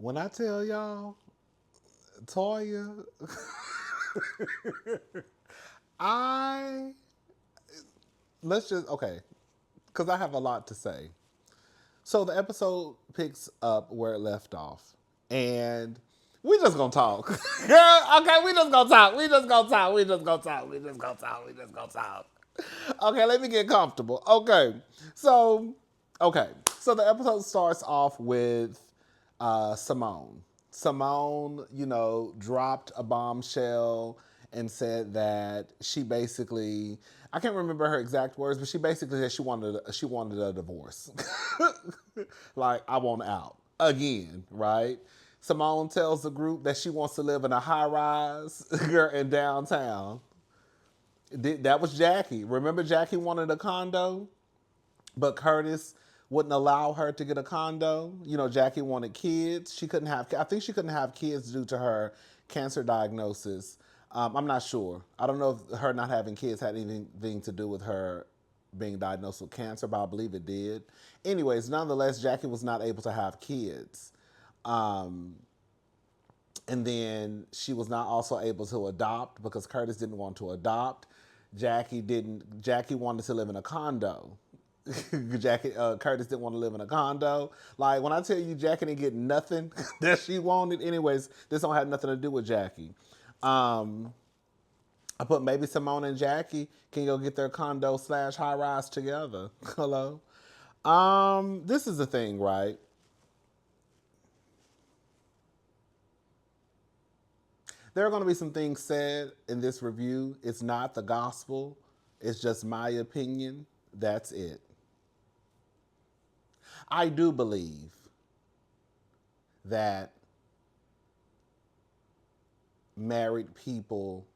When I tell y'all, Toya, I let's just okay, because I have a lot to say. So the episode picks up where it left off, and we just gonna talk. Girl, okay, we just gonna talk. We just gonna talk. We just gonna talk. We just gonna talk. We just gonna talk. Okay, let me get comfortable. So okay, so the episode starts off with Simone. Simone, dropped a bombshell and said that she basically, I can't remember her exact words, but she basically said she wanted a divorce. Like, I want out again, right? Simone tells the group that she wants to live in a high rise in downtown. That was Jackie. Remember, Jackie wanted a condo, but Curtis wouldn't allow her to get a condo. Jackie wanted kids. She couldn't have. I think she couldn't have kids due to her cancer diagnosis. I'm not sure. I don't know if her not having kids had anything to do with her being diagnosed with cancer, but I believe it did. Anyways, nonetheless, Jackie was not able to have kids. Um, and then she was not also able to adopt because Curtis didn't want to adopt. Jackie wanted to live in a condo. Curtis didn't want to live in a condo. Like, when I tell you Jackie didn't get nothing that she wanted, anyways, this don't have nothing to do with Jackie. Um, I put maybe Simone and Jackie can go get their condo slash high rise together. Hello. This is the thing, right? There are going to be some things said in this review. It's not the gospel. It's just my opinion. That's it. I do believe that married people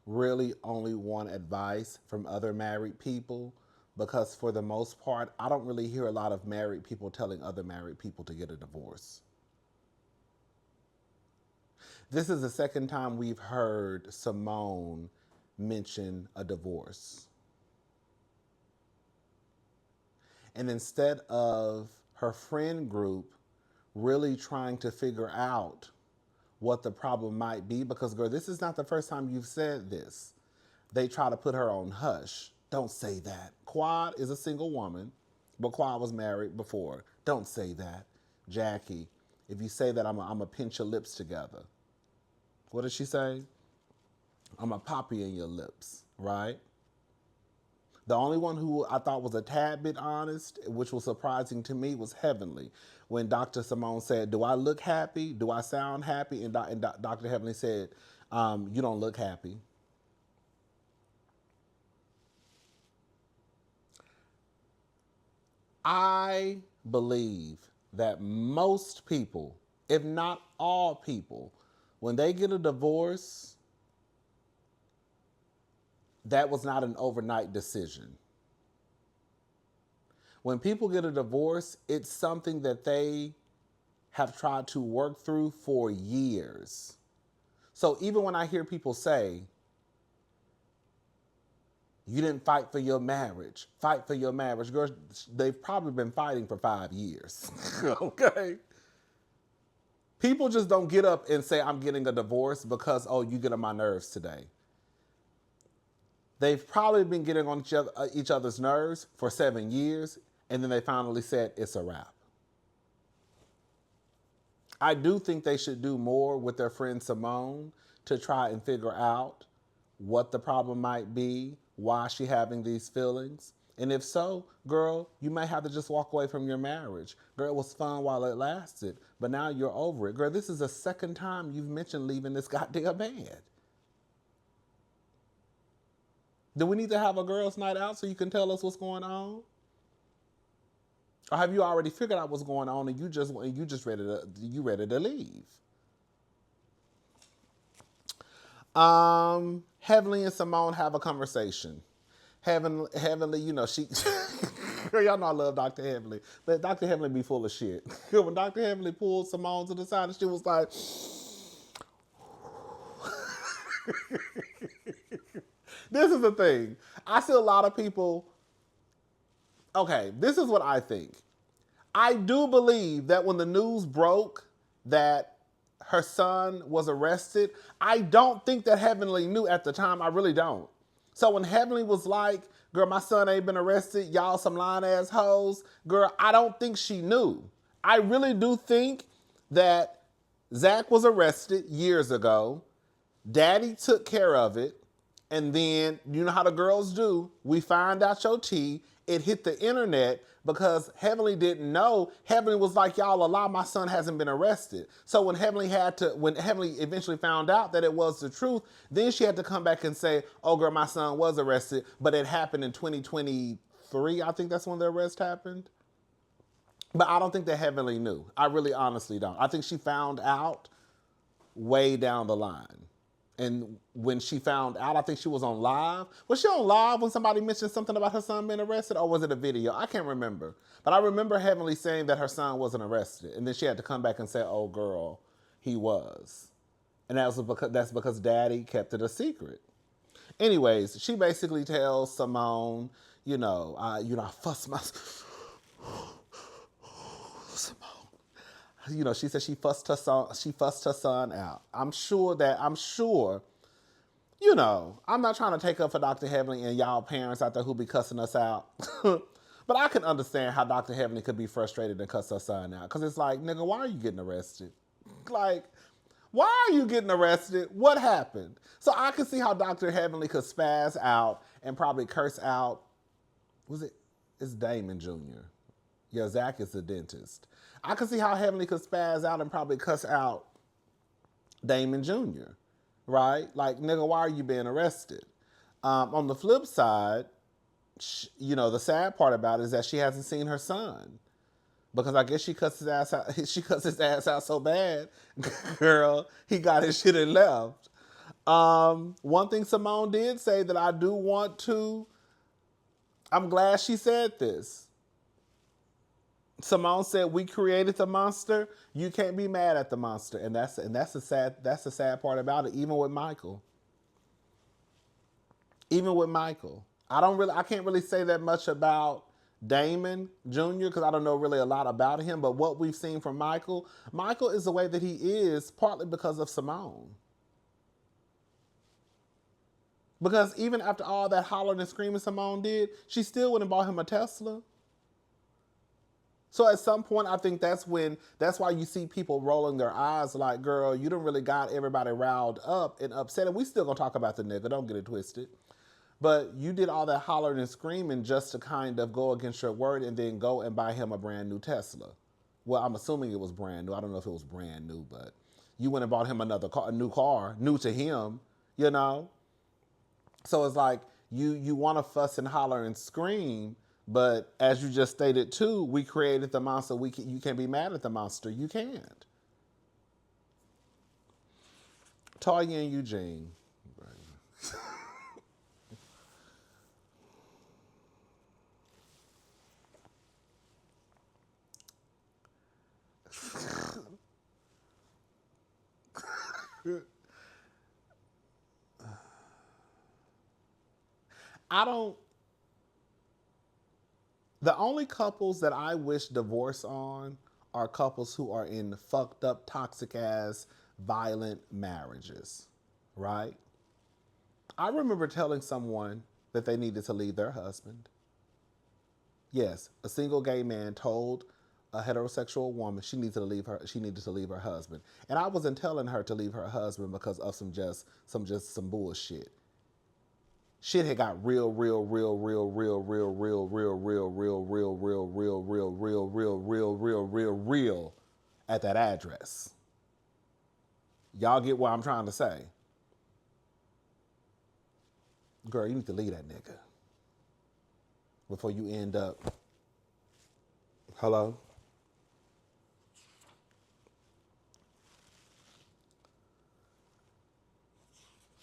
really only want advice from other married people because, for the most part, I don't really hear a lot of married people telling other married people to get a divorce. This is the second time we've heard Simone mention a divorce. And instead of her friend group really trying to figure out what the problem might be, because, girl, this is not the first time you've said this. They try to put her on hush. Don't say that. Quad is a single woman, but Quad was married before. Don't say that. Jackie, if you say that, I'm going to pinch your lips together. What did she say? I'm going to pop you in your lips, right? The only one who I thought was a tad bit honest, which was surprising to me, was Heavenly. When Dr. Simone said, do I look happy? Do I sound happy? And Dr. Heavenly said, you don't look happy. I believe that most people, if not all people, when they get a divorce, that was not an overnight decision. When people get a divorce, it's something that they have tried to work through for years. So even when I hear people say, you didn't fight for your marriage, fight for your marriage, girls, they've probably been fighting for 5 years. Okay? People just don't get up and say, I'm getting a divorce because, oh, you get on my nerves today. They've probably been getting on each other's nerves for 7 years, and then they finally said, it's a wrap. I do think they should do more with their friend Simone to try and figure out what the problem might be, why she having these feelings. And if so, girl, you might have to just walk away from your marriage. Girl, it was fun while it lasted, but now you're over it. Girl, this is the second time you've mentioned leaving this goddamn bed. Do we need to have a girls' night out so you can tell us what's going on? Or have you already figured out what's going on and you just ready to leave? Heavenly and Simone have a conversation. Heavenly, she y'all know I love Dr. Heavenly, but Dr. Heavenly be full of shit. When Dr. Heavenly pulled Simone to the side, and she was like, this is the thing. I see a lot of people. Okay, this is what I think. I do believe that when the news broke that her son was arrested, I don't think that Heavenly knew at the time. I really don't. So when Heavenly was like, girl, my son ain't been arrested, y'all some lying ass hoes, girl, I don't think she knew. I really do think that Zach was arrested years ago. Daddy took care of it. And then, you know how the girls do. We find out your tea. It hit the internet because Heavenly didn't know. Heavenly was like, y'all a lie, my son hasn't been arrested. So when Heavenly eventually found out that it was the truth, then she had to come back and say, oh girl, my son was arrested, but it happened in 2023. I think that's when the arrest happened. But I don't think that Heavenly knew. I really honestly don't. I think she found out way down the line. And when she found out, I think she was on live. Was she on live when somebody mentioned something about her son being arrested? Or was it a video? I can't remember. But I remember Heavenly saying that her son wasn't arrested. And then she had to come back and say, oh, girl, he was. And that's because Daddy kept it a secret. Anyways, she basically tells Simone, I fussed my... She said she fussed her son out. I'm sure, I'm not trying to take up for Dr. Heavenly and y'all parents out there who be cussing us out. But I can understand how Dr. Heavenly could be frustrated and cuss her son out. Because it's like, nigga, why are you getting arrested? Like, why are you getting arrested? What happened? So I can see how Dr. Heavenly could spaz out and probably curse out, it's Damon Jr. Yeah, Zach is the dentist. I can see how Heavenly could spaz out and probably cuss out Damon Jr., right? Like, nigga, why are you being arrested? On the flip side, the sad part about it is that she hasn't seen her son. Because I guess she cussed his ass out. She cussed his ass out so bad, girl, he got his shit and left. One thing Simone did say that I do want to, I'm glad she said this. Simone said, "We created the monster. You can't be mad at the monster," and that's the sad part about it. Even with Michael, I can't really say that much about Damon Jr. because I don't know really a lot about him. But what we've seen from Michael is the way that he is partly because of Simone. Because even after all that hollering and screaming Simone did, she still went and bought him a Tesla. So at some point, I think that's why you see people rolling their eyes like, girl, you done really got everybody riled up and upset. And we still gonna talk about the nigga, don't get it twisted. But you did all that hollering and screaming just to kind of go against your word and then go and buy him a brand new Tesla. Well, I'm assuming it was brand new. I don't know if it was brand new, but you went and bought him a new car, new to him, So it's like you want to fuss and holler and scream, but as you just stated too, we created the monster. You can't be mad at the monster. You can't. Toya and Eugene. The only couples that I wish divorce on are couples who are in fucked up, toxic ass, violent marriages, right? I remember telling someone that they needed to leave their husband. Yes, a single gay man told a heterosexual woman she needed to leave her husband. And I wasn't telling her to leave her husband because of some bullshit. Shit had got real at that address. Y'all get what I'm trying to say? Girl, you need to leave that nigga before you end up. Hello?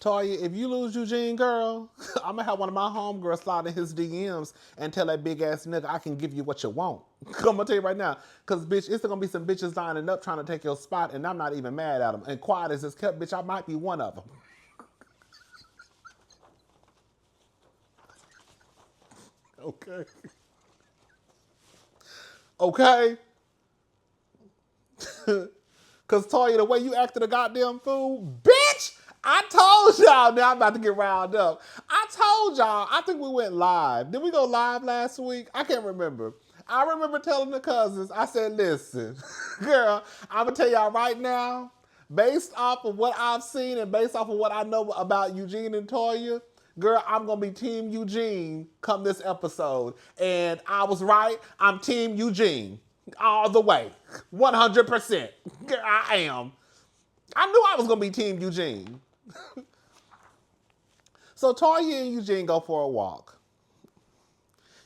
Toya, if you lose Eugene, girl, I'm going to have one of my homegirls slide in his DMs and tell that big ass nigga I can give you what you want. I'm going to tell you right now. Because, bitch, it's going to be some bitches lining up trying to take your spot, and I'm not even mad at them. And quiet as it's kept, bitch, I might be one of them. Okay. Okay? Cause Toya, the way you acted a goddamn fool, bitch. I told y'all. Now I'm about to get riled up. I told y'all. I think we went live. Did we go live last week? I can't remember. I remember telling the cousins. I said, "Listen, girl, I'm gonna tell y'all right now. Based off of what I've seen and based off of what I know about Eugene and Toya, girl, I'm gonna be Team Eugene come this episode." And I was right. I'm Team Eugene all the way, 100%. Girl, I am. I knew I was gonna be Team Eugene. So Toya and Eugene go for a walk.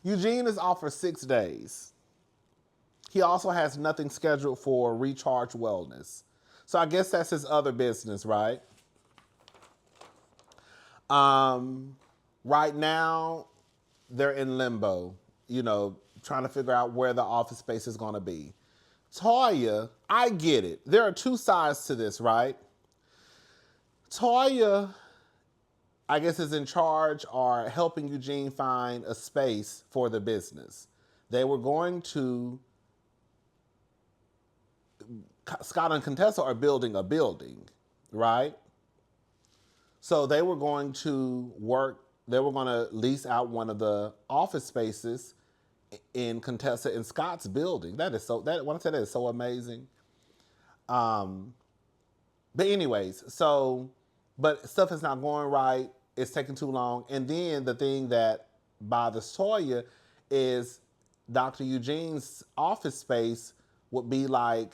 Eugene is off for 6 days. He also has nothing scheduled for Recharge Wellness. So I guess that's his other business, right? Right now, they're in limbo, trying to figure out where the office space is going to be. Toya, I get it. There are two sides to this, right? Toya, I guess, is in charge or helping Eugene find a space for the business. They were going to, Scott and Contessa are building a building, right? So they were going to lease out one of the office spaces in Contessa and Scott's building. When I say that is so amazing. But anyways, but stuff is not going right. It's taking too long. And then the thing that bothers Toya is Dr. Eugene's office space would be like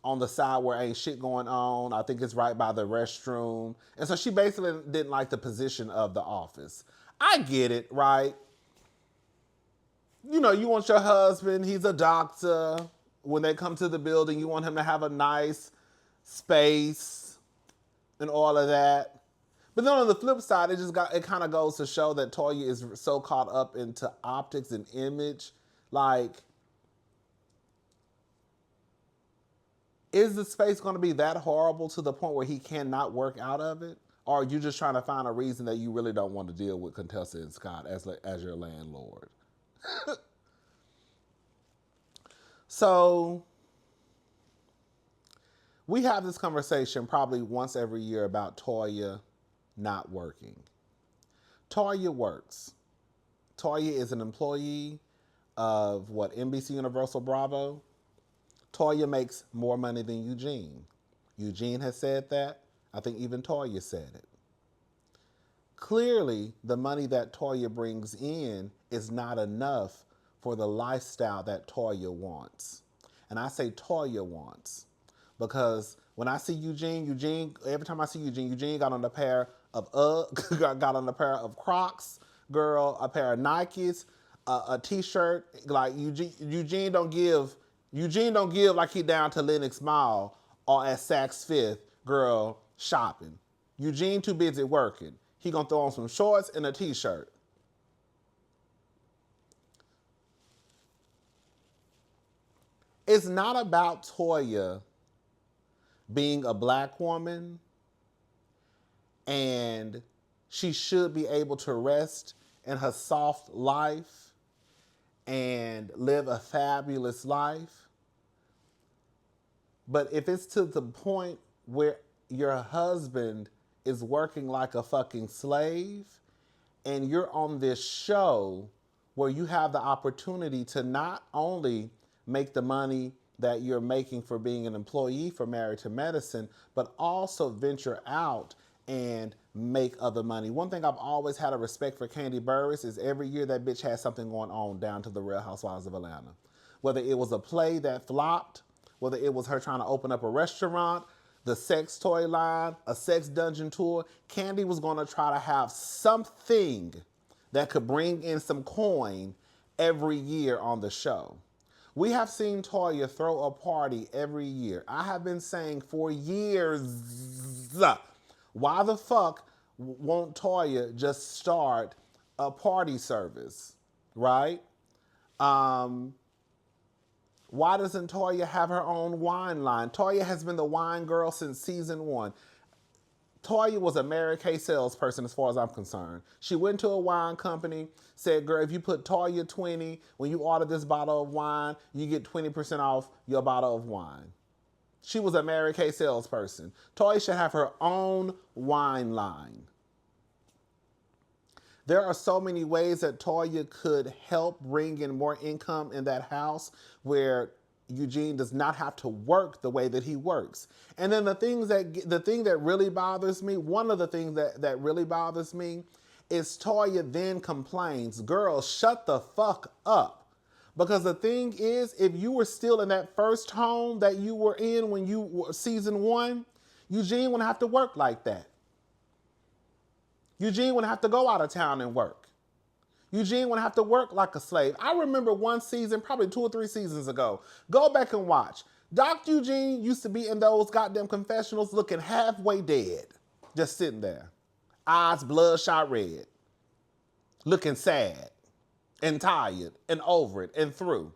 on the side where ain't shit going on. I think it's right by the restroom. And so she basically didn't like the position of the office. I get it, right? You want your husband, he's a doctor. When they come to the building, you want him to have a nice space and all of that. But then on the flip side, it kind of goes to show that Toya is so caught up into optics and image. Like, is the space going to be that horrible to the point where he cannot work out of it? Or are you just trying to find a reason that you really don't want to deal with Contessa and Scott as your landlord? So we have this conversation probably once every year about Toya not working. Toya works. Toya is an employee of NBC Universal Bravo. Toya makes more money than Eugene. Eugene has said that. I think even Toya said it. Clearly, the money that Toya brings in is not enough for the lifestyle that Toya wants. And I say Toya wants because when I see Eugene, every time I see Eugene got on a pair of got on a pair of Crocs, girl, a pair of Nikes, a t-shirt. Like Eugene don't give like he down to Lenox Mall or at Saks Fifth, girl, shopping. Eugene too busy working. He gonna throw on some shorts and a t-shirt. It's not about Toya being a black woman, and she should be able to rest in her soft life and live a fabulous life. But if it's to the point where your husband is working like a fucking slave and you're on this show where you have the opportunity to not only make the money that you're making for being an employee for Married to Medicine, but also venture out and make other money. One thing I've always had a respect for Candy Burris is every year that bitch has something going on down to the Real Housewives of Atlanta. Whether it was a play that flopped, whether it was her trying to open up a restaurant, the sex toy line, a sex dungeon tour, Candy was going to try to have something that could bring in some coin every year on the show. We have seen Toya throw a party every year. I have been saying for years, why the fuck won't Toya just start a party service, right? Why doesn't Toya have her own wine line? Toya has been the wine girl since season 1. Toya was a Mary Kay salesperson as far as I'm concerned. She went to a wine company, said, girl, if you put Toya 20, when you order this bottle of wine, you get 20% off your bottle of wine. She was a Mary Kay salesperson. Toya should have her own wine line. There are so many ways that Toya could help bring in more income in that house where Eugene does not have to work the way that he works. And then the thing that really bothers me, one of the things that really bothers me is Toya then complains, girl, shut the fuck up. Because the thing is, if you were still in that first home that you were in when you were season 1, Eugene wouldn't have to work like that. Eugene wouldn't have to go out of town and work. Eugene wouldn't have to work like a slave. I remember one season, probably 2 or 3 seasons ago. Go back and watch. Dr. Eugene used to be in those goddamn confessionals looking halfway dead. Just sitting there. Eyes bloodshot red. Looking sad and tired and over it and through.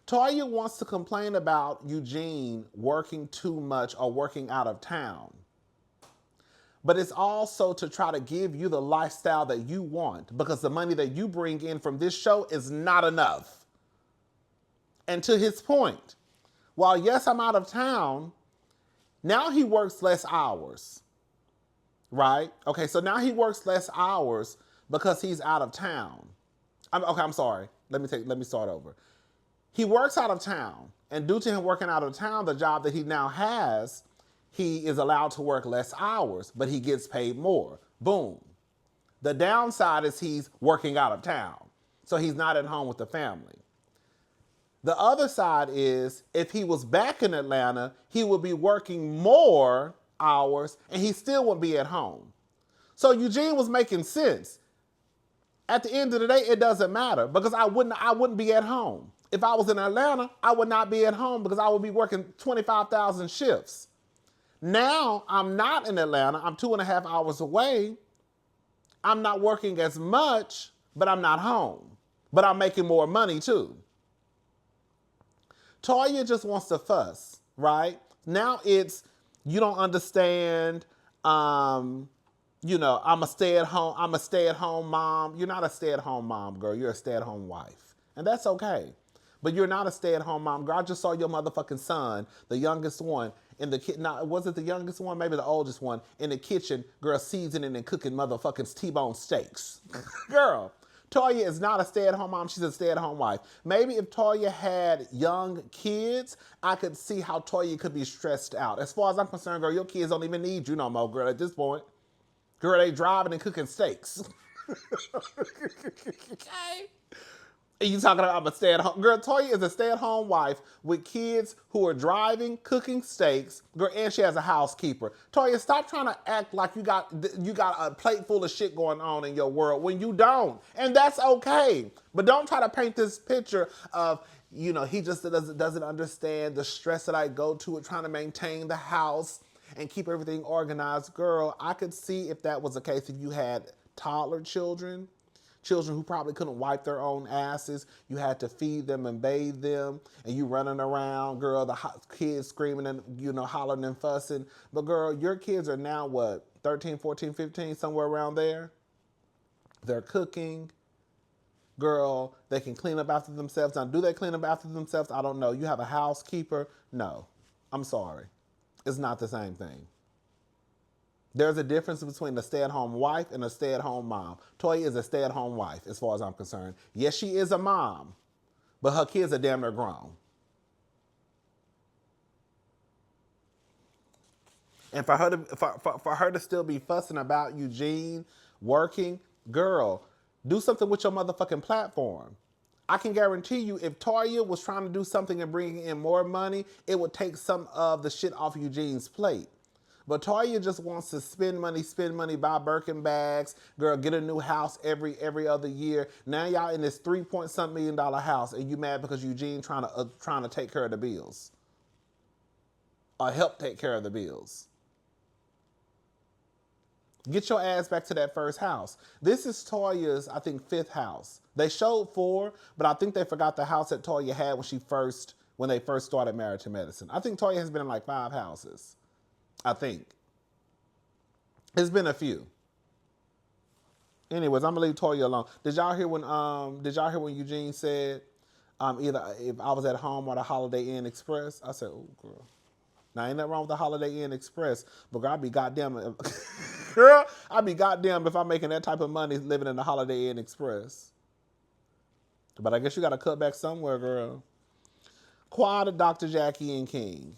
Toya wants to complain about Eugene working too much or working out of town. But it's also to try to give you the lifestyle that you want, because the money that you bring in from this show is not enough. And to his point, while yes, I'm out of town, now he works less hours, right? Okay, so now he works less hours because he's out of town. I'm sorry. Let me start over. He works out of town, and due to him working out of town, the job that he now has, he is allowed to work less hours, but he gets paid more. Boom. The downside is he's working out of town, so he's not at home with the family. The other side is if he was back in Atlanta, he would be working more hours and he still wouldn't be at home. So Eugene was making sense. At the end of the day, it doesn't matter because I wouldn't be at home. If I was in Atlanta, I would not be at home because I would be working 25,000 shifts. Now I'm not in Atlanta. I'm 2.5 hours away. I'm not working as much, but I'm not home. But I'm making more money too. Toya just wants to fuss, right? Now it's, you don't understand, I'm a stay-at-home mom. You're not a stay-at-home mom, girl. You're a stay-at-home wife. And that's okay. But you're not a stay-at-home mom. Girl, I just saw your motherfucking son, the youngest one, in the kitchen. Now, was it the youngest one? Maybe the oldest one. In the kitchen, girl, seasoning and cooking motherfucking T-bone steaks. Girl, Toya is not a stay-at-home mom. She's a stay-at-home wife. Maybe if Toya had young kids, I could see how Toya could be stressed out. As far as I'm concerned, girl, your kids don't even need you no more, girl, at this point. Girl, they driving and cooking steaks. Okay? And you talking about I'm a stay-at-home. Girl, Toya is a stay-at-home wife with kids who are driving, cooking steaks. Girl, and she has a housekeeper. Toya, stop trying to act like you got a plate full of shit going on in your world when you don't. And that's okay. But don't try to paint this picture of, he just doesn't understand the stress that I go to with trying to maintain the house and keep everything organized. Girl, I could see if that was the case if you had toddler children who probably couldn't wipe their own asses. You had to feed them and bathe them, and you running around, girl, the kids screaming and, hollering and fussing. But girl, your kids are now what, 13, 14, 15, somewhere around there? They're cooking. Girl, they can clean up after themselves. Now, do they clean up after themselves? I don't know. You have a housekeeper? No. I'm sorry. It's not the same thing. There's a difference between a stay-at-home wife and a stay-at-home mom. Toya is a stay-at-home wife, as far as I'm concerned. Yes, she is a mom, but her kids are damn near grown. And for her to still be fussing about Eugene working, girl, do something with your motherfucking platform. I can guarantee you, if Toya was trying to do something and bring in more money, it would take some of the shit off Eugene's plate. But Toya just wants to spend money, buy Birkin bags, girl, get a new house every other year. Now y'all in this $3-point-something million house, and you mad because Eugene trying to take care of the bills, or help take care of the bills. Get your ass back to that first house. This is Toya's, I think, 5th house. They showed 4, but I think they forgot the house that Toya had when they first started Married to Medicine. I think Toya has been in like 5 houses. I think. It's been a few. Anyways, I'm gonna leave Toya alone. Did y'all hear when Eugene said Either if I was at home or the Holiday Inn Express, I said, "Oh, girl." Now ain't nothing wrong with the Holiday Inn Express, but girl, I'd be goddamn, girl, I'd be goddamn if I'm making that type of money living in the Holiday Inn Express. But I guess you got to cut back somewhere, girl. Quad, Dr. Jackie, and King.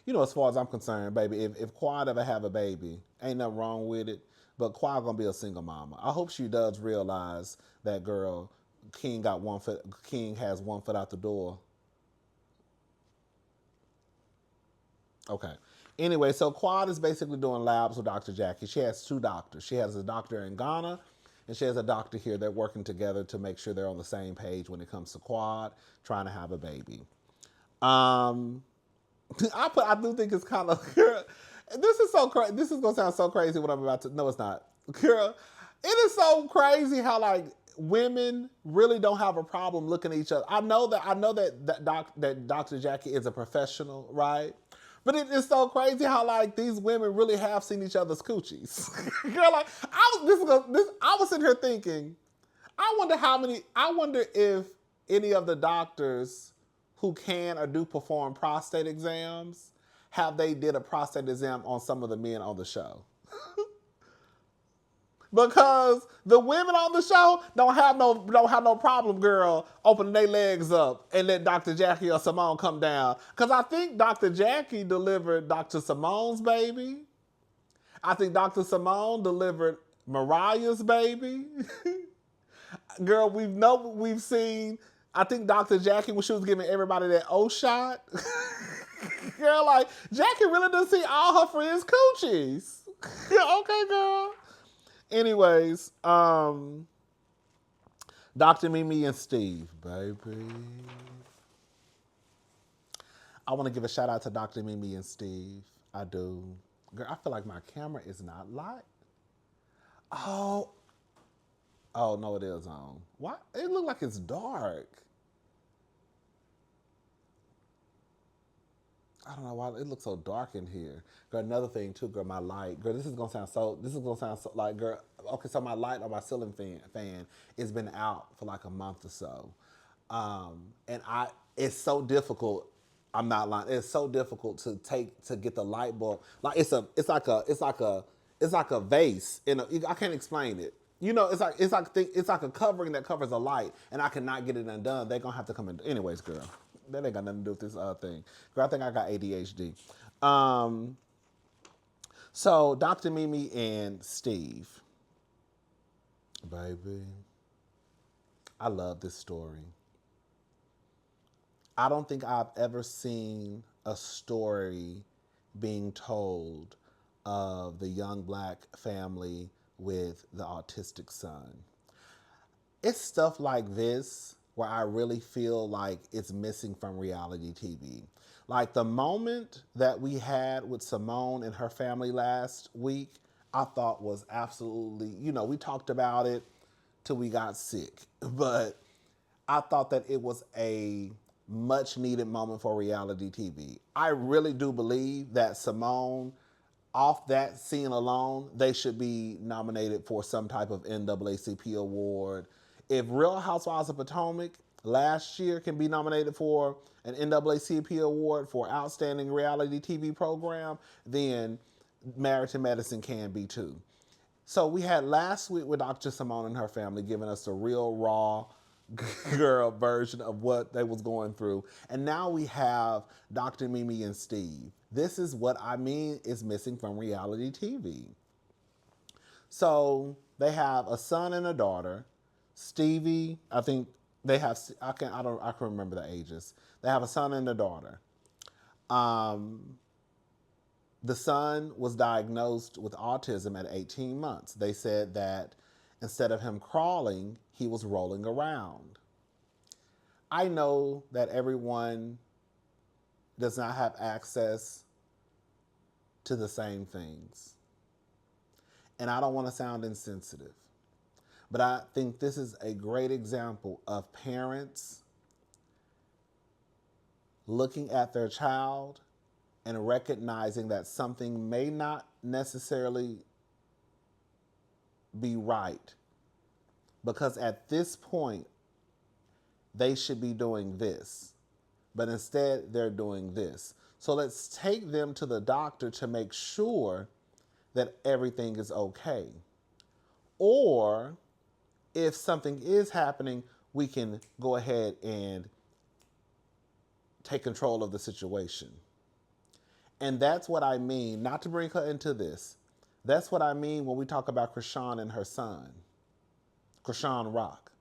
You know, as far as I'm concerned, baby, if Quad ever have a baby, ain't nothing wrong with it. But Quad gonna be a single mama. I hope she does realize that, girl, King got one foot. King has one foot out the door. Okay. Anyway, so Quad is basically doing labs with Dr. Jackie. She has two doctors. She has a doctor in Ghana, and she has a doctor here. They're working together to make sure they're on the same page when it comes to Quad trying to have a baby. Um, I do think it's kind of this is so crazy. This is gonna sound so crazy what I'm about to. No, it's not. Girl, it is so crazy how like women really don't have a problem looking at each other. I know that Dr. Jackie is a professional, right? But it is so crazy how like these women really have seen each other's coochies. Girl, like I was sitting here thinking, I wonder if any of the doctors who can or do perform prostate exams have they did a prostate exam on some of the men on the show. Because the women on the show don't have no problem, girl, opening their legs up and let Dr. Jackie or Simone come down. Because I think Dr. Jackie delivered Dr. Simone's baby. I think Dr. Simone delivered Mariah's baby. Girl, we've seen. I think Dr. Jackie, when she was giving everybody that O shot, girl, like Jackie really does see all her friends' coochies. Okay, girl. Anyways, Dr. Mimi and Steve, baby. I want to give a shout out to Dr. Mimi and Steve. I do. Girl, I feel like my camera is not light. Oh, oh no, it is on. Why? It look like it's dark. I don't know why it looks so dark in here. Girl, another thing too, girl, my light. Girl, this is gonna sound so like, girl, okay, so my light on my ceiling fan it's been out for like a month or so. And it's so difficult. I'm not lying. It's so difficult to get the light bulb. Like it's like a vase. I can't explain it. You know, it's like a covering that covers a light, and I cannot get it undone. They're gonna have to come in. Anyways, girl, that ain't got nothing to do with this thing. Girl, I think I got ADHD. So Dr. Mimi and Steve, baby, I love this story. I don't think I've ever seen a story being told of the young black family with the autistic son. It's stuff like this where I really feel like it's missing from reality TV. Like the moment that we had with Simone and her family last week, I thought was absolutely, we talked about it till we got sick, but I thought that it was a much needed moment for reality TV. I really do believe that Simone, off that scene alone, they should be nominated for some type of NAACP award. If Real Housewives of Potomac last year can be nominated for an NAACP award for outstanding reality TV program, then Married to Medicine can be too. So we had last week with Dr. Simone and her family giving us a real raw girl version of what they was going through. And now we have Dr. Mimi and Steve. This is what I mean is missing from reality TV. So they have a son and a daughter. Stevie, I think they have, I can remember the ages. They have a son and a daughter. The son was diagnosed with autism at 18 months. They said that instead of him crawling, he was rolling around. I know that everyone does not have access to the same things. And I don't want to sound insensitive, but I think this is a great example of parents looking at their child and recognizing that something may not necessarily be right. Because at this point, they should be doing this, but instead they're doing this. So let's take them to the doctor to make sure that everything is okay. Or if something is happening, we can go ahead and take control of the situation. And that's what I mean, not to bring her into this. That's what I mean when we talk about Krishan and her son, Krishan Rock.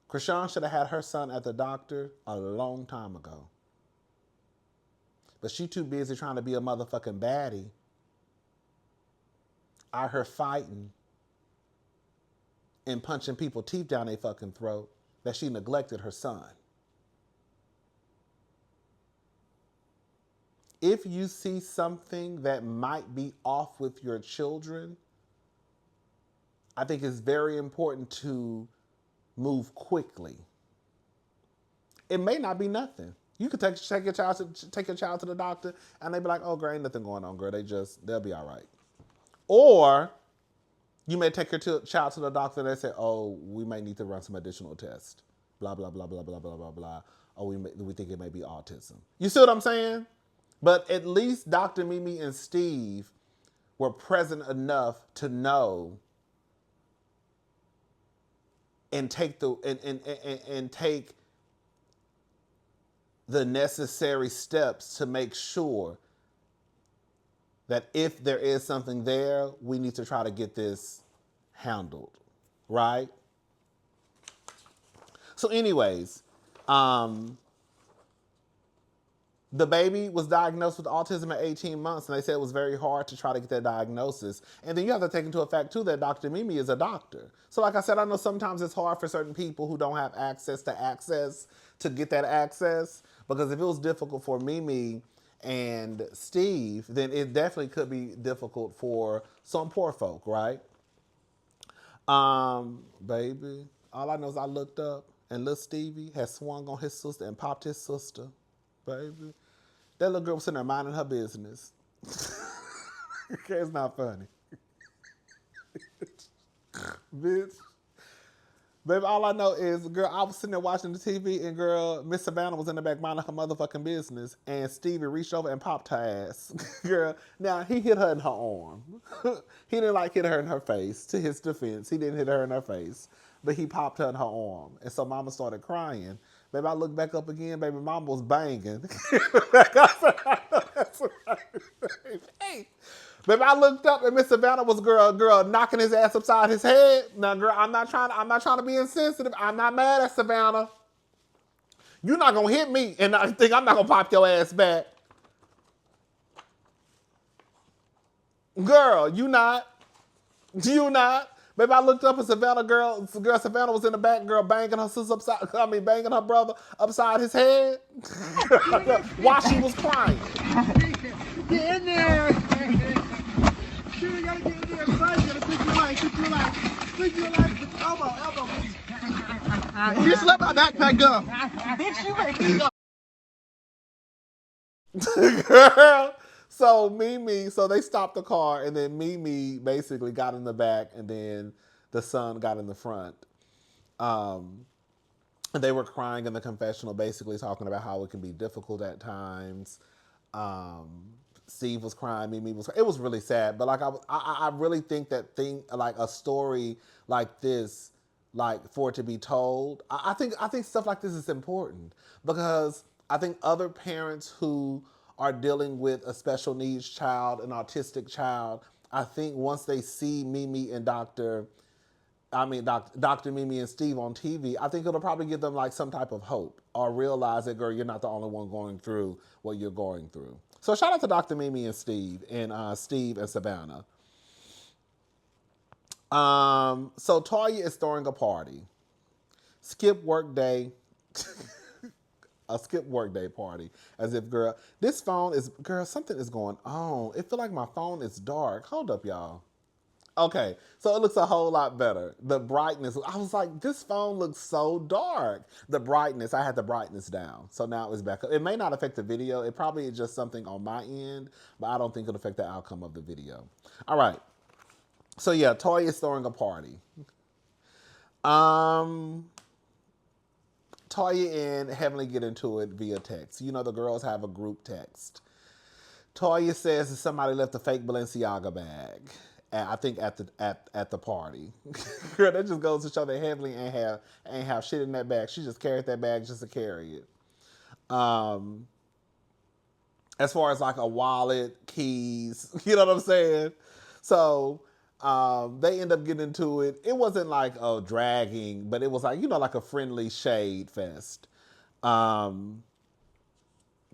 Krishan should have had her son at the doctor a long time ago. But she too busy trying to be a motherfucking baddie out her fighting and punching people teeth down their fucking throat that she neglected her son. If you see something that might be off with your children, I think it's very important to move quickly. It may not be nothing. You could take your child to the doctor and they be like, oh, girl, ain't nothing going on, girl. They'll be all right. Or you may take your child to the doctor and they say, oh, we may need to run some additional tests. Blah, blah, blah, blah, blah, blah, blah, blah. Oh, we think it may be autism. You see what I'm saying? But at least Dr. Mimi and Steve were present enough to know and take the necessary steps to make sure that if there is something there, we need to try to get this handled, right? So anyways, the baby was diagnosed with autism at 18 months, and they said it was very hard to try to get that diagnosis. And then you have to take into effect, too, that Dr. Mimi is a doctor. So like I said, I know sometimes it's hard for certain people who don't have access to get that access. Because if it was difficult for Mimi and Steve, then it definitely could be difficult for some poor folk, right? Baby, all I know is I looked up, and little Stevie had swung on his sister and popped his sister. Baby. That little girl was sitting there minding her business. Okay, it's not funny. Bitch. Baby, all I know is, girl, I was sitting there watching the TV and, girl, Miss Savannah was in the back minding her motherfucking business and Stevie reached over and popped her ass. Girl, now, he hit her in her arm. He didn't hit her in her face. To his defense, he didn't hit her in her face. But he popped her in her arm. And so Mama started crying. Baby, I looked back up again. Baby, Mama was banging. Hey. Baby, I looked up and Miss Savannah was girl knocking his ass upside his head. Now, girl, I'm not trying to be insensitive. I'm not mad at Savannah. You're not gonna hit me and I think I'm not gonna pop your ass back. Girl, you not. You not. Baby, I looked up and Savannah Savannah was in the back, girl, banging her brother upside his head while she was crying. Get in there. You gotta get in there, son. You gotta pick your life. Elbow. Just let my backpack go. Bitch, you make me go. Girl. So they stopped the car, and then Mimi basically got in the back, and then the son got in the front. And they were crying in the confessional, basically talking about how it can be difficult at times. Steve was crying, Mimi was crying. It was really sad, but like I really think that a story like this, like for it to be told, I think stuff like this is important because I think other parents who are dealing with a special needs child, an autistic child, I think once they see Mimi and Dr. Mimi and Steve on TV, I think it'll probably give them like some type of hope or realize that, girl, you're not the only one going through what you're going through. So shout out to Dr. Mimi and Steve and Savannah. So Toya is throwing a party. Skip work day. A skip work day party. As if, girl, something is going on. It feel like my phone is dark. Hold up, y'all. Okay, so it looks a whole lot better. The brightness, I was like, this phone looks so dark. The brightness, I had the brightness down. So now it's back up. It may not affect the video. It probably is just something on my end, but I don't think it'll affect the outcome of the video. All right. So yeah, Toya is throwing a party. Toya and Heavenly get into it via text. You know, the girls have a group text. Toya says that somebody left a fake Balenciaga bag. I think at the party. Girl, that just goes to show that Heavenly ain't have shit in that bag. She just carried that bag just to carry it. Um, as far as like a wallet, keys, you know what I'm saying? So they end up getting into it. It wasn't like dragging, but it was like, like a friendly shade fest. Um,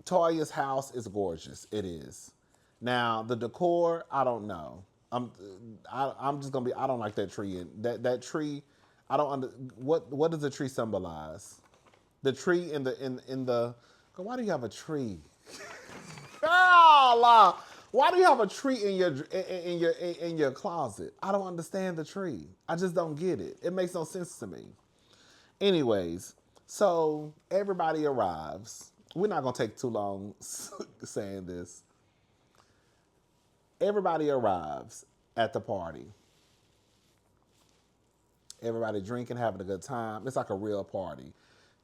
Toya's house is gorgeous. It is. Now the decor, I don't know. I'm just gonna be. I don't like that tree. That tree, I don't under. What does the tree symbolize? The tree in the. Why do you have a tree? Oh, why do you have a tree in your closet? I don't understand the tree. I just don't get it. It makes no sense to me. Anyways, so everybody arrives. We're not gonna take too long saying this. Everybody arrives at the party. Everybody drinking, having a good time. It's like a real party.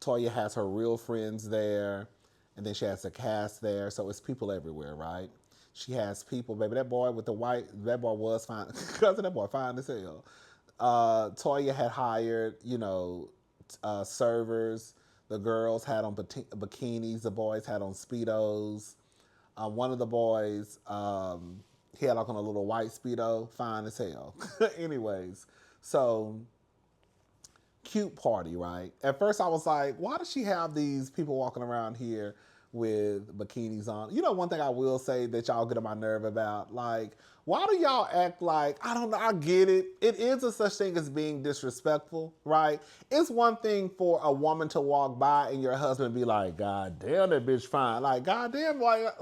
Toya has her real friends there, and then she has the cast there, so it's people everywhere, right? She has people, baby. That boy with the white, that boy was fine. Cousin, that boy fine as hell. Toya had hired, servers. The girls had on bikinis. The boys had on Speedos. One of the boys, he had like on a little white Speedo, fine as hell. Anyways, so cute party, right? At first I was like, why does she have these people walking around here with bikinis on? One thing I will say that y'all get on my nerve about, like, why do y'all act like, I don't know, I get it. It is a such thing as being disrespectful, right? It's one thing for a woman to walk by and your husband be like, God damn, that bitch fine. Like, God damn, like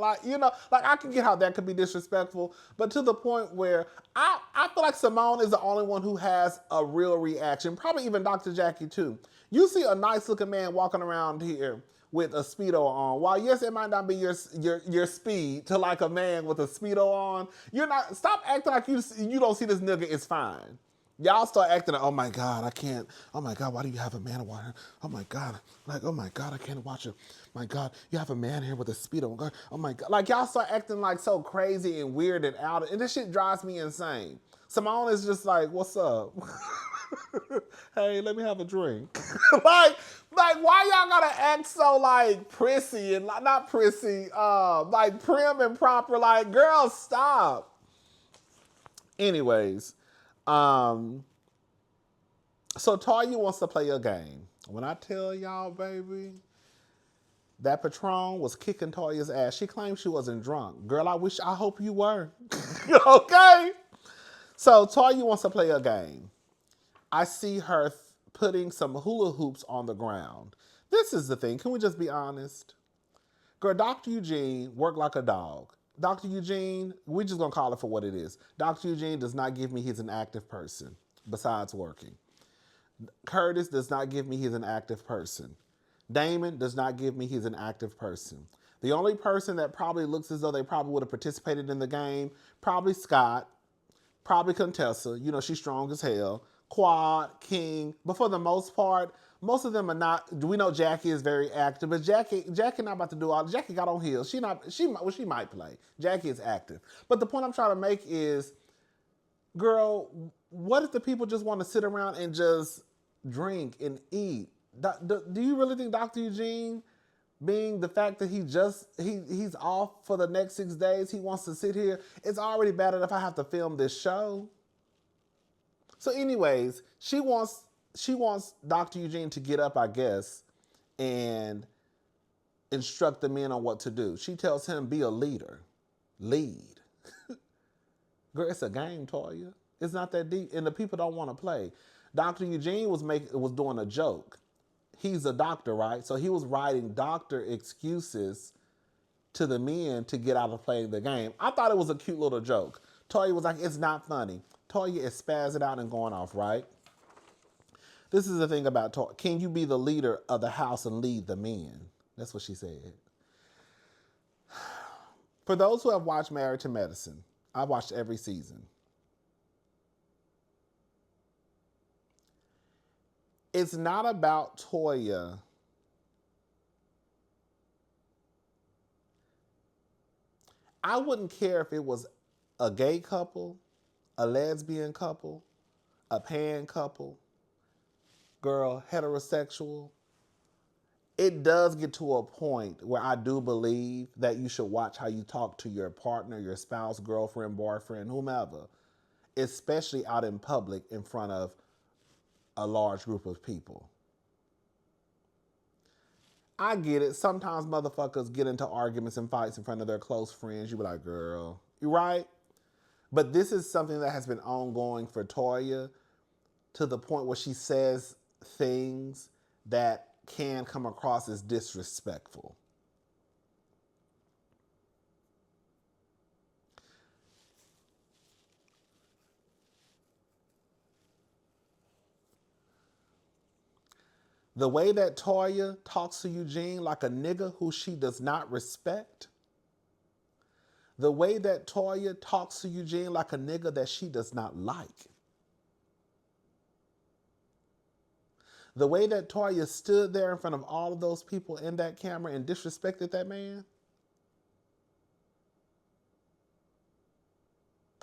I can get how that could be disrespectful, but to the point where I feel like Simone is the only one who has a real reaction, probably even Dr. Jackie too. You see a nice looking man walking around here with a Speedo on. While yes, it might not be your speed to like a man with a Speedo on, you're not, stop acting like you don't see this nigga is fine. Y'all start acting like, oh my God, I can't. Oh my God, why do you have a man watching? Oh my God, like, oh my God, I can't watch it. My God, you have a man here with a Speedo. Oh my God. Like, y'all start acting like so crazy and weird and out. And this shit drives me insane. Simone is just like, what's up? Hey, let me have a drink. like why y'all gotta act so like prissy and not prissy, like prim and proper? Like, girl, stop. Anyways, so Toya wants to play a game. When I tell y'all, baby, that Patron was kicking Toya's ass. She claimed she wasn't drunk. Girl, I hope you were. Okay? So Toya wants to play a game. I see her putting some hula hoops on the ground. This is the thing. Can we just be honest? Girl, Dr. Eugene worked like a dog. Dr. Eugene, we're just going to call it for what it is. Dr. Eugene does not give me he's an active person besides working. Curtis does not give me he's an active person. Damon does not give me he's an active person. The only person that probably looks as though they probably would have participated in the game, probably Scott, probably Contessa. She's strong as hell. Quad, King. But for the most part, most of them are not. We know Jackie is very active, but Jackie not about to do all. Jackie got on heels. She might play. Jackie is active. But the point I'm trying to make is, girl, what if the people just want to sit around and just drink and eat? Do you really think Dr. Eugene, being the fact that he's off for the next 6 days, he wants to sit here? It's already bad enough I have to film this show. So anyways, she wants Dr. Eugene to get up, I guess, and instruct the men on what to do. She tells him, be a leader. Lead. Girl, it's a game, Toya. It's not that deep, and the people don't want to play. Dr. Eugene was doing a joke. He's a doctor, right? So he was writing doctor excuses to the men to get out of playing the game. I thought it was a cute little joke. Toya was like, it's not funny. Toya is spazzing out and going off, right? This is the thing about Toya. Can you be the leader of the house and lead the men? That's what she said. For those who have watched Married to Medicine, I've watched every season. It's not about Toya I wouldn't care if it was a gay couple, a lesbian couple, a pan couple, girl, heterosexual. It does get to a point where I do believe that you should watch how you talk to your partner, your spouse, girlfriend, boyfriend, whomever, especially out in public in front of a large group of people. I get it. Sometimes motherfuckers get into arguments and fights in front of their close friends. You be like, girl, you right? But this is something that has been ongoing for Toya to the point where she says things that can come across as disrespectful. The way that Toya talks to Eugene like a nigga who she does not respect. The way that Toya talks to Eugene like a nigga that she does not like. The way that Toya stood there in front of all of those people in that camera and disrespected that man.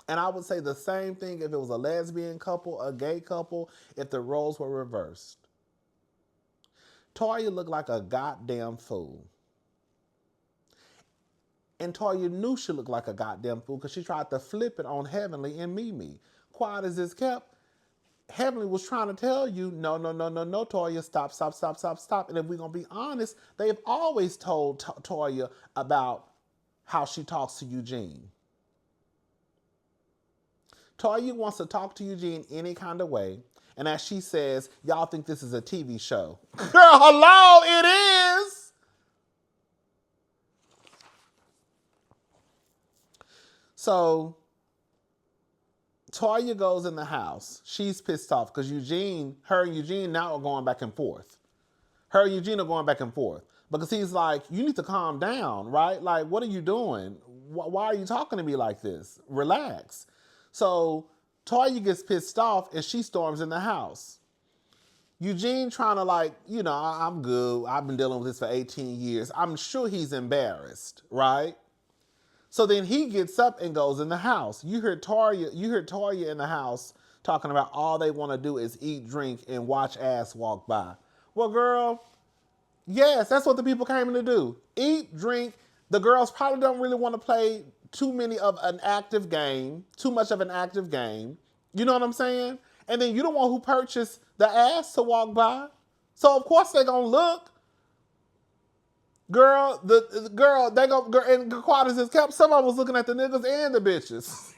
And I would say the same thing if it was a lesbian couple, a gay couple, if the roles were reversed. Toya looked like a goddamn fool. And Toya knew she looked like a goddamn fool because she tried to flip it on Heavenly and Mimi. Quiet as it's kept, Heavenly was trying to tell you, no, Toya, stop. And if we're going to be honest, they've always told Toya about how she talks to Eugene. Toya wants to talk to Eugene any kind of way. And as she says, y'all think this is a TV show. Girl, hello, it is. So Toya goes in the house. She's pissed off because her and Eugene now are going back and forth. Her and Eugene are going back and forth because he's like, you need to calm down, right? Like, what are you doing? Why are you talking to me like this? Relax. So Toya gets pissed off and she storms in the house. Eugene trying to I'm good. I've been dealing with this for 18 years. I'm sure he's embarrassed, right? So then he gets up and goes in the house. You heard Toya in the house talking about all they want to do is eat, drink, and watch ass walk by. Well, girl, yes, that's what the people came in to do. Eat, drink. The girls probably don't really want to play too much of an active game. You know what I'm saying? And then you the one who purchased the ass to walk by. So of course they gonna look. Girl, and quiet as it's kept, somebody was looking at the niggas and the bitches.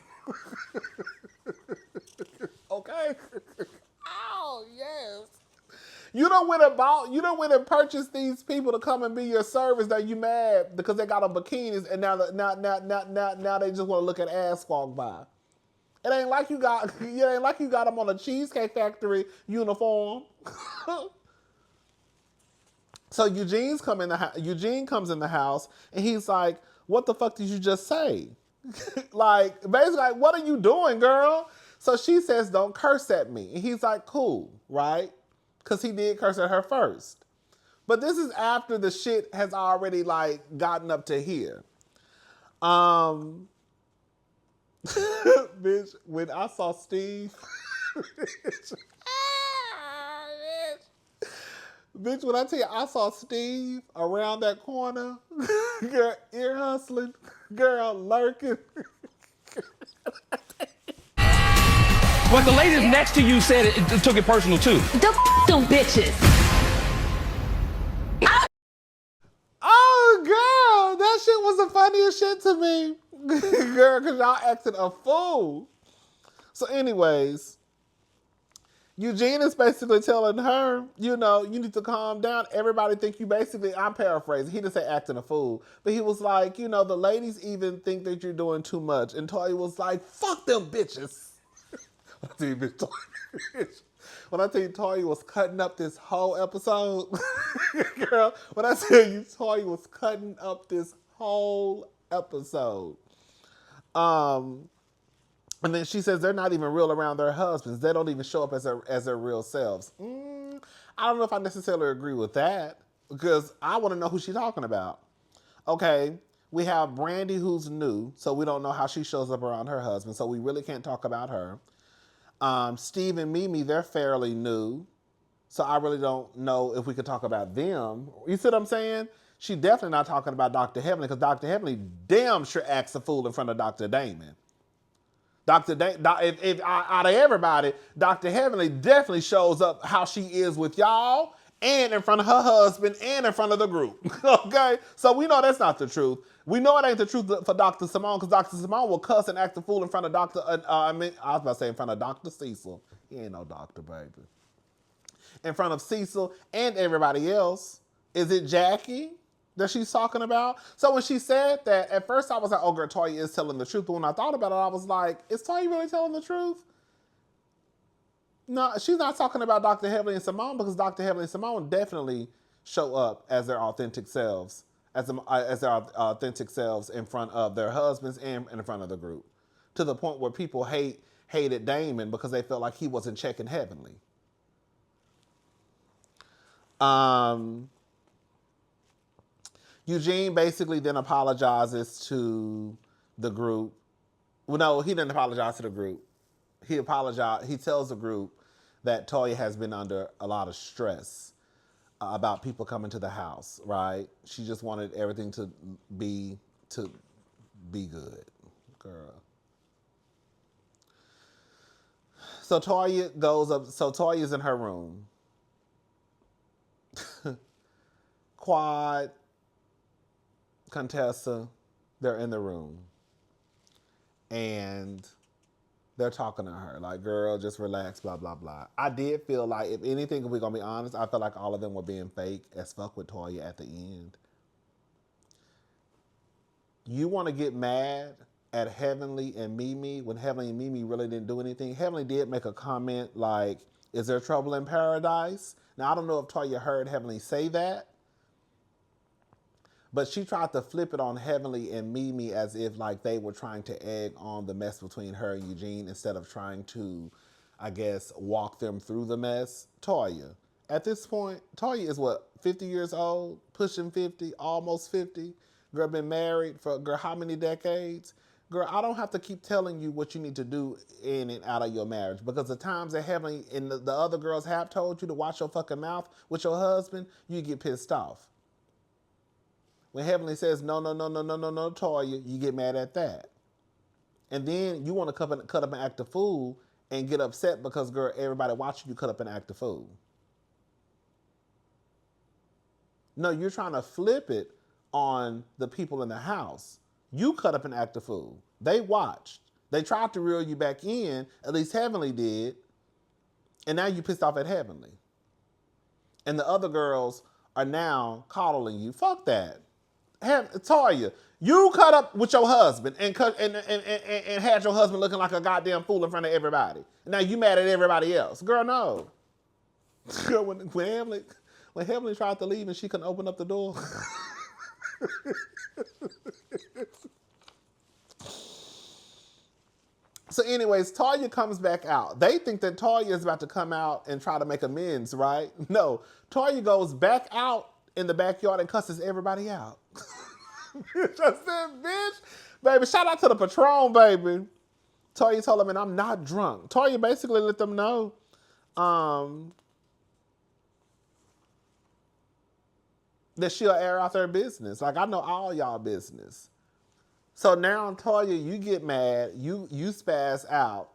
Okay? Oh, yes. You don't went and purchased these people to come and be your service. That you mad because they got on bikinis and now they just want to look at ass walk by. It ain't like you got them on a Cheesecake Factory uniform. So Eugene comes in the house and he's like, "What the fuck did you just say?" Basically, what are you doing, girl? So she says, "Don't curse at me." And he's like, "Cool, right?" Because he did curse at her first. But this is after the shit has already gotten up to here. Bitch, when I saw Steve, bitch, when I tell you I saw Steve around that corner, girl, ear hustling, girl, lurking. But the ladies next to you said it took it personal too. Them bitches. Oh, girl, that shit was the funniest shit to me. Girl, because y'all acted a fool. So anyways, Eugene is basically telling her, you need to calm down. Everybody think you basically, I'm paraphrasing, he didn't say acting a fool, but he was like, the ladies even think that you're doing too much. And Toya was like, fuck them bitches. When I tell you Toya was cutting up this whole episode, girl, when I tell you Toya was cutting up this whole episode. And then she says they're not even real around their husbands. They don't even show up as their real selves. I don't know if I necessarily agree with that because I want to know who she's talking about. Okay, We have Brandy, who's new, so we don't know how she shows up around her husband, so we really can't talk about her. Steve and Mimi, they're fairly new, so I really don't know if we could talk about them. You see what I'm saying? She definitely not talking about Dr. Heavenly, because Dr. Heavenly damn sure acts a fool in front of Dr. Damon. If out of everybody, Dr. Heavenly definitely shows up how she is with y'all and in front of her husband and in front of the group. Okay? So we know that's not the truth. We know it ain't the truth for Dr. Simone, because Dr. Simone will cuss and act a fool in front of I was about to say in front of Dr. Cecil. He ain't no doctor, baby. In front of Cecil and everybody else. Is it Jackie that she's talking about? So when she said that, at first I was like, oh girl, Toya is telling the truth. But when I thought about it, I was like, is Toya really telling the truth? No, she's not talking about Dr. Heavenly and Simone, because Dr. Heavenly and Simone definitely show up as their authentic selves, as their authentic selves in front of their husbands and in front of the group, to the point where people hated Damon because they felt like he wasn't checking Heavenly. Eugene basically then apologizes to the group. Well, no, he didn't apologize to the group. He tells the group that Toya has been under a lot of stress about people coming to the house, right? She just wanted everything to be good, girl. So Toya goes up. So Toya's in her room. Quad, Contessa, they're in the room. And they're talking to her like, girl, just relax, blah, blah, blah. I did feel like, if anything, if we're going to be honest, I felt like all of them were being fake as fuck with Toya at the end. You want to get mad at Heavenly and Mimi when Heavenly and Mimi really didn't do anything? Heavenly did make a comment like, is there trouble in paradise? Now, I don't know if Toya heard Heavenly say that, but she tried to flip it on Heavenly and Mimi as if like they were trying to egg on the mess between her and Eugene instead of trying to, I guess, walk them through the mess. Toya, at this point, Toya is what, 50 years old, pushing 50, almost 50. Girl, been married for, girl, how many decades? Girl, I don't have to keep telling you what you need to do in and out of your marriage, because the times that Heavenly and the other girls have told you to watch your fucking mouth with your husband, you get pissed off. When Heavenly says, no, Toya, you get mad at that. And then you want to cut up and act a fool and get upset because, girl, everybody watching you cut up and act a fool. No, you're trying to flip it on the people in the house. You cut up and act a fool. They watched. They tried to reel you back in, at least Heavenly did, and now you pissed off at Heavenly. And the other girls are now coddling you. Fuck that. Toya, you cut up with your husband and had your husband looking like a goddamn fool in front of everybody. Now you mad at everybody else. Girl, no. Girl, when Heavenly tried to leave and she couldn't open up the door. So anyways, Toya comes back out. They think that Toya is about to come out and try to make amends, right? No. Toya goes back out in the backyard and cusses everybody out. Bitch, I said, bitch. Baby, shout out to the Patron, baby. Toya told them, and I'm not drunk. Toya basically let them know that she'll air out their business. Like, I know all y'all business. So now, Toya, you get mad, you spaz out,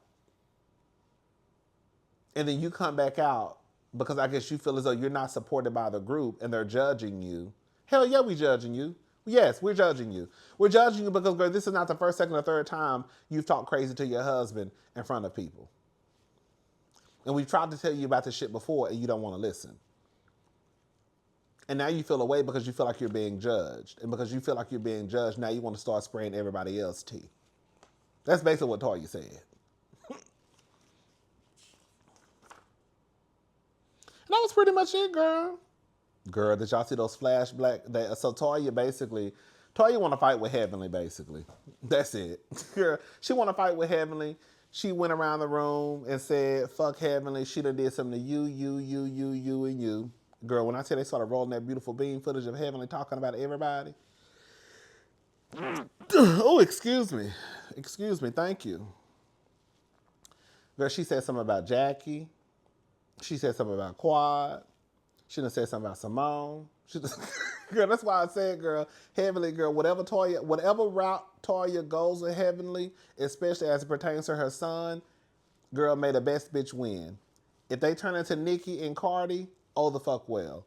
and then you come back out because I guess you feel as though you're not supported by the group and they're judging you. Hell yeah, we judging you. Yes, we're judging you. We're judging you because, girl, this is not the first, second, or third time you've talked crazy to your husband in front of people. And we've tried to tell you about this shit before and you don't want to listen. And now you feel away because you feel like you're being judged. And because you feel like you're being judged, now you want to start spraying everybody else's tea. That's basically what Toya said. And that was pretty much it, girl. Girl, did y'all see those flashback? So Toya want to fight with Heavenly, basically. That's it. Girl, she want to fight with Heavenly. She went around the room and said, fuck Heavenly. She done did something to you, and you. Girl, when I tell they started rolling that beautiful beam footage of Heavenly talking about everybody. Oh, excuse me. Excuse me. Thank you. Girl, she said something about Jackie. She said something about Quad. She done said something about Simone. She just, girl, that's why I said, girl, Heavenly, girl, whatever route Toya goes with Heavenly, especially as it pertains to her son, girl, may the best bitch win. If they turn into Nikki and Cardi, oh the fuck well.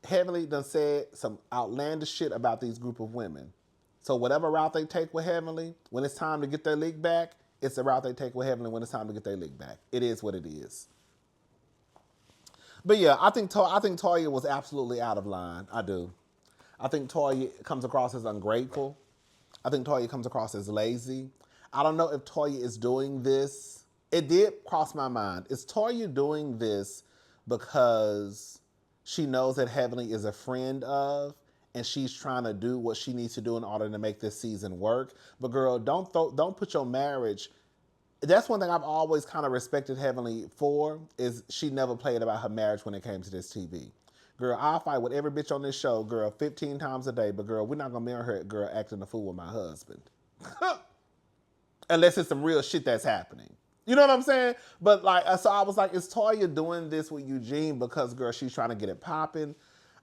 Heavenly done said some outlandish shit about these group of women. So whatever route they take with Heavenly, when it's time to get their league back, it's the route they take with Heavenly when it's time to get their league back. It is what it is. But yeah, I think Toya was absolutely out of line. I do. I think Toya comes across as ungrateful. I think Toya comes across as lazy. I don't know if Toya is doing this. It did cross my mind. Is Toya doing this because she knows that Heavenly is a friend of, and she's trying to do what she needs to do in order to make this season work? But girl, don't put your marriage. That's one thing I've always kind of respected Heavenly for, is she never played about her marriage when it came to this TV. Girl, I'll fight with every bitch on this show, girl, 15 times a day, but girl, we're not gonna marry her, girl, acting a fool with my husband. Unless it's some real shit that's happening. You know what I'm saying? But like, so I was like, is Toya doing this with Eugene because, girl, she's trying to get it popping?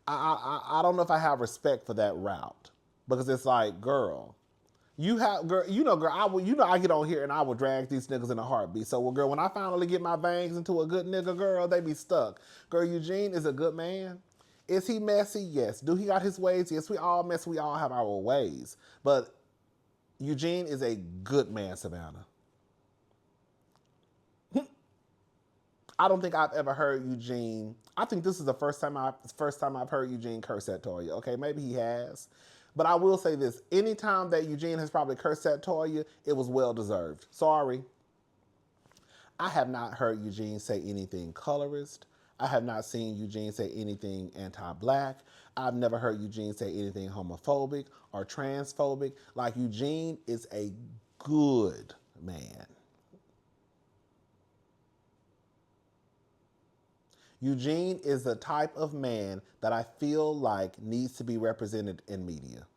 I don't know if I have respect for that route, because it's like, girl, girl, I get on here and I will drag these niggas in a heartbeat. So, well, girl, when I finally get my bangs into a good nigga, girl, they be stuck. Girl, Eugene is a good man. Is he messy? Yes. Do he got his ways? Yes, we all mess. We all have our ways. But Eugene is a good man, Savannah. I don't think I've ever heard Eugene. I think this is the first time I've heard Eugene curse at Toya. Okay, maybe he has. But I will say this. Anytime that Eugene has probably cursed at Toya, it was well deserved. Sorry. I have not heard Eugene say anything colorist. I have not seen Eugene say anything anti-black. I've never heard Eugene say anything homophobic or transphobic. Like, Eugene is a good man. Eugene is the type of man that I feel like needs to be represented in media.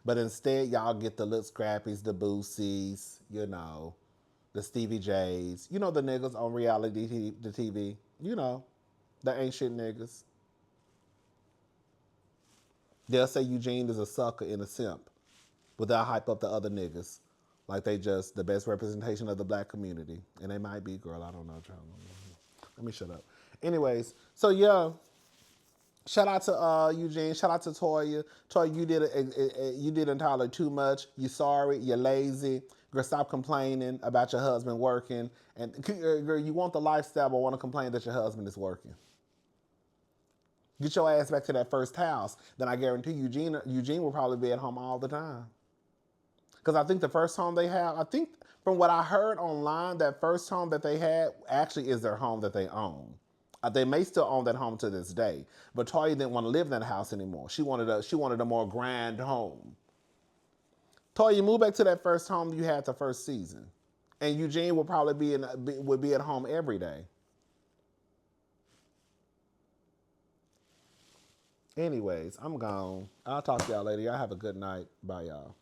But instead, y'all get the Lil Scrappies, the Boosies, the Stevie J's, the niggas on reality the TV, the ain't shit niggas. They'll say Eugene is a sucker and a simp, but they'll hype up the other niggas like they just the best representation of the black community. And they might be, girl, I don't know. Let me shut up. Anyways, so yeah, shout out to Eugene. Shout out to Toya. Toya, you did entirely too much. You sorry. You're lazy. Girl, stop complaining about your husband working. And girl, you want the lifestyle, but want to complain that your husband is working. Get your ass back to that first house. Then I guarantee Eugene will probably be at home all the time. Because I think the first home they have, I think from what I heard online, that first home that they had actually is their home that they own. They may still own that home to this day, but Toya didn't want to live in that house anymore. She wanted a more grand home. Toya, move back to that first home you had the first season, and Eugene would probably would be at home every day. Anyways, I'm gone. I'll talk to y'all later. Y'all have a good night. Bye, y'all.